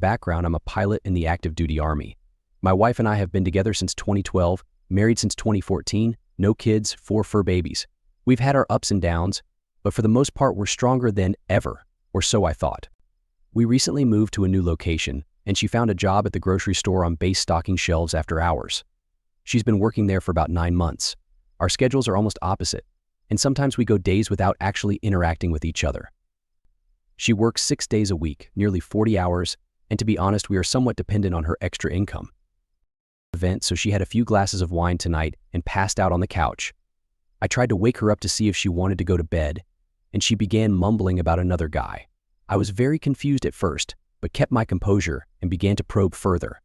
Background, I'm a pilot in the active duty Army. My wife and I have been together since 2012, married since 2014, no kids, 4 fur babies. We've had our ups and downs, but for the most part we're stronger than ever, or so I thought. We recently moved to a new location, and she found a job at the grocery store on base stocking shelves after hours. She's been working there for about 9 months. Our schedules are almost opposite, and sometimes we go days without actually interacting with each other. She works 6 days a week, nearly 40 hours, and to be honest, we are somewhat dependent on her extra income. So she had a few glasses of wine tonight and passed out on the couch. I tried to wake her up to see if she wanted to go to bed, and she began mumbling about another guy. I was very confused at first, but kept my composure and began to probe further.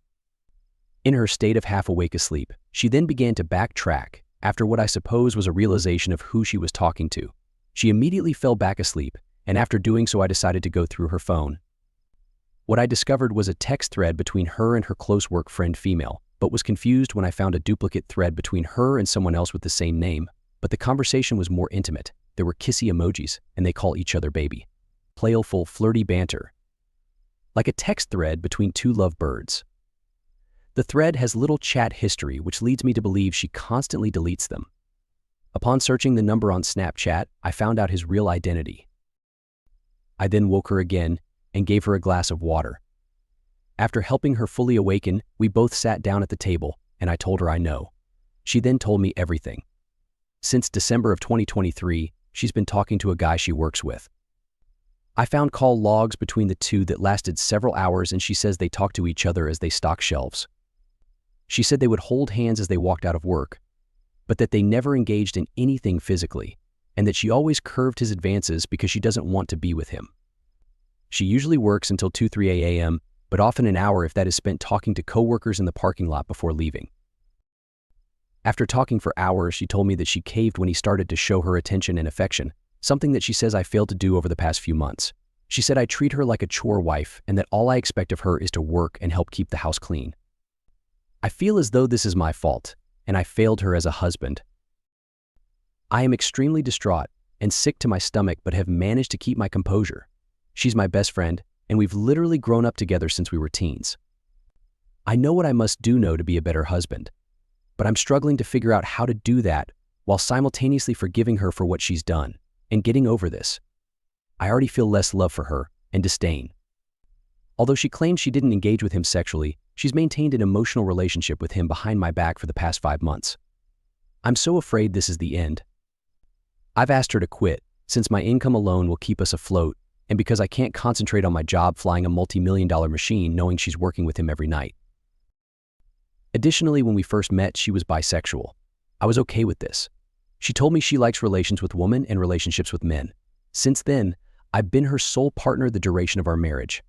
In her state of half-awake asleep, she then began to backtrack after what I suppose was a realization of who she was talking to. She immediately fell back asleep, and after doing so I decided to go through her phone. What I discovered was a text thread between her and her close work friend female, but was confused when I found a duplicate thread between her and someone else with the same name, but the conversation was more intimate. There were kissy emojis, and they call each other baby. Playful, flirty banter. Like a text thread between 2 lovebirds. The thread has little chat history, which leads me to believe she constantly deletes them. Upon searching the number on Snapchat, I found out his real identity. I then woke her again and gave her a glass of water. After helping her fully awaken, we both sat down at the table, and I told her I know. She then told me everything. Since December of 2023, she's been talking to a guy she works with. I found call logs between the two that lasted several hours, and she says they talk to each other as they stock shelves. She said they would hold hands as they walked out of work, but that they never engaged in anything physically, and that she always curved his advances because she doesn't want to be with him. She usually works until 2-3 a.m., but often an hour if that is spent talking to coworkers in the parking lot before leaving. After talking for hours, she told me that she caved when he started to show her attention and affection, something that she says I failed to do over the past few months. She said I treat her like a chore wife and that all I expect of her is to work and help keep the house clean. I feel as though this is my fault, and I failed her as a husband. I am extremely distraught and sick to my stomach, but have managed to keep my composure. She's my best friend, and we've literally grown up together since we were teens. I know what I must do now to be a better husband, but I'm struggling to figure out how to do that while simultaneously forgiving her for what she's done and getting over this. I already feel less love for her and disdain. Although she claims she didn't engage with him sexually, she's maintained an emotional relationship with him behind my back for the past 5 months. I'm so afraid this is the end. I've asked her to quit, since my income alone will keep us afloat, and because I can't concentrate on my job flying a multi-million-dollar machine knowing she's working with him every night. Additionally, when we first met, she was bisexual. I was okay with this. She told me she likes relations with women and relationships with men. Since then, I've been her sole partner the duration of our marriage.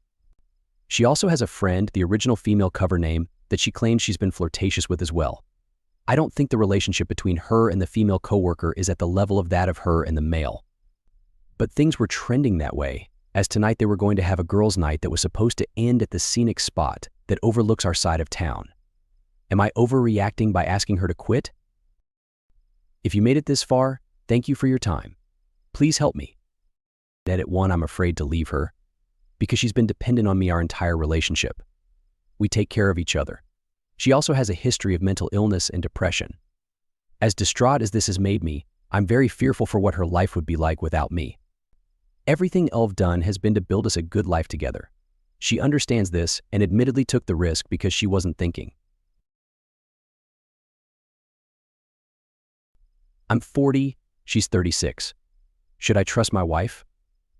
She also has a friend, the original female cover name, that she claims she's been flirtatious with as well. I don't think the relationship between her and the female coworker is at the level of that of her and the male. But things were trending that way, as tonight they were going to have a girls' night that was supposed to end at the scenic spot that overlooks our side of town. Am I overreacting by asking her to quit? If you made it this far, thank you for your time. Please help me. Edit 1, I'm afraid to leave her, because she's been dependent on me our entire relationship. We take care of each other. She also has a history of mental illness and depression. As distraught as this has made me, I'm very fearful for what her life would be like without me. Everything Elve done has been to build us a good life together. She understands this and admittedly took the risk because she wasn't thinking. I'm 40, she's 36. Should I trust my wife?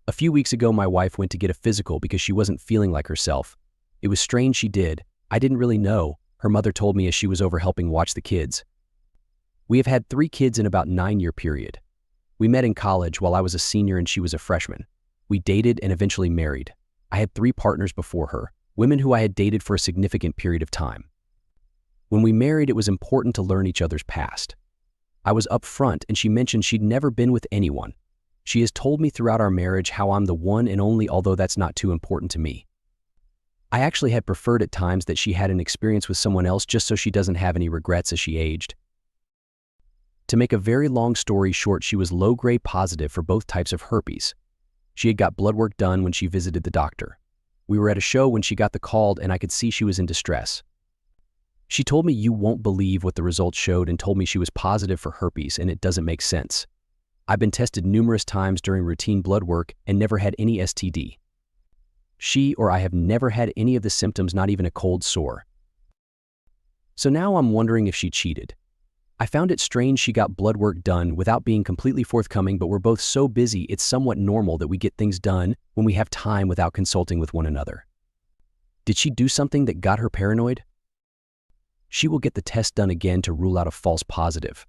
A few weeks ago, my wife went to get a physical because she wasn't feeling like herself. It was strange she did. I didn't really know. Her mother told me as she was over helping watch the kids. We have had 3 kids in about 9-year period. We met in college while I was a senior and she was a freshman. We dated and eventually married. I had 3 partners before her, women who I had dated for a significant period of time. When we married, it was important to learn each other's past. I was upfront and she mentioned she'd never been with anyone. She has told me throughout our marriage how I'm the one and only, although that's not too important to me. I actually had preferred at times that she had an experience with someone else just so she doesn't have any regrets as she aged. To make a very long story short, she was low-grade positive for both types of herpes. She had got blood work done when she visited the doctor. We were at a show when she got the call and I could see she was in distress. She told me you won't believe what the results showed and told me she was positive for herpes and it doesn't make sense. I've been tested numerous times during routine blood work and never had any STD. She or I have never had any of the symptoms, not even a cold sore. So now I'm wondering if she cheated. I found it strange she got blood work done without being completely forthcoming, but we're both so busy it's somewhat normal that we get things done when we have time without consulting with one another. Did she do something that got her paranoid? She will get the test done again to rule out a false positive.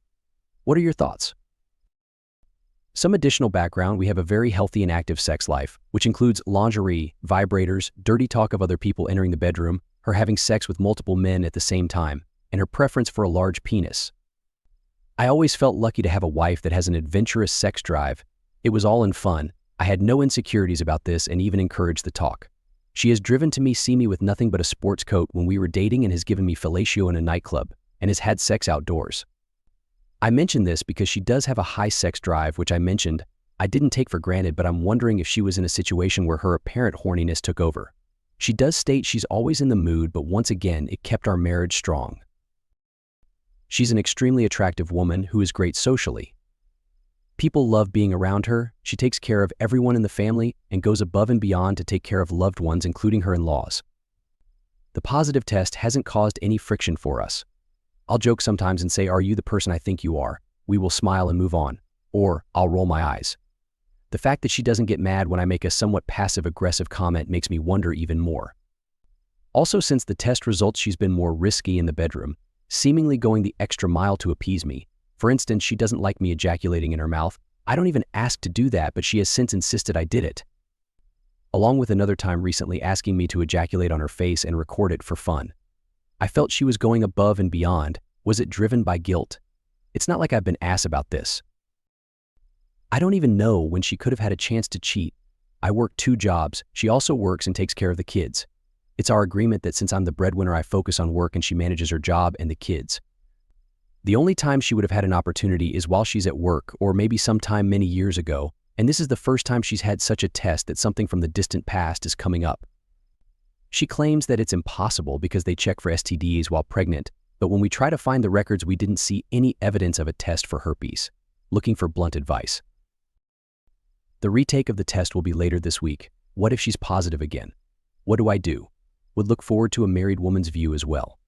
What are your thoughts? Some additional background: we have a very healthy and active sex life, which includes lingerie, vibrators, dirty talk of other people entering the bedroom, her having sex with multiple men at the same time, and her preference for a large penis. I always felt lucky to have a wife that has an adventurous sex drive. It was all in fun. I had no insecurities about this and even encouraged the talk. She has driven to see me with nothing but a sports coat when we were dating and has given me fellatio in a nightclub and has had sex outdoors. I mention this because she does have a high sex drive, which I mentioned I didn't take for granted, but I'm wondering if she was in a situation where her apparent horniness took over. She does state she's always in the mood, but once again, it kept our marriage strong. She's an extremely attractive woman who is great socially. People love being around her. She takes care of everyone in the family and goes above and beyond to take care of loved ones, including her in-laws. The positive test hasn't caused any friction for us. I'll joke sometimes and say, "Are you the person I think you are?" We will smile and move on. Or I'll roll my eyes. The fact that she doesn't get mad when I make a somewhat passive-aggressive comment makes me wonder even more. Also, since the test results, she's been more risky in the bedroom, seemingly going the extra mile to appease me. For instance, she doesn't like me ejaculating in her mouth. I don't even ask to do that, but she has since insisted I did it. Along with another time recently asking me to ejaculate on her face and record it for fun. I felt she was going above and beyond. Was it driven by guilt? It's not like I've been ass about this. I don't even know when she could have had a chance to cheat. I work 2 jobs. She also works and takes care of the kids. It's our agreement that since I'm the breadwinner, I focus on work and she manages her job and the kids. The only time she would have had an opportunity is while she's at work, or maybe sometime many years ago, and this is the first time she's had such a test that something from the distant past is coming up. She claims that it's impossible because they check for STDs while pregnant, but when we try to find the records, we didn't see any evidence of a test for herpes. Looking for blunt advice. The retake of the test will be later this week. What if she's positive again? What do I do? Would look forward to a married woman's view as well.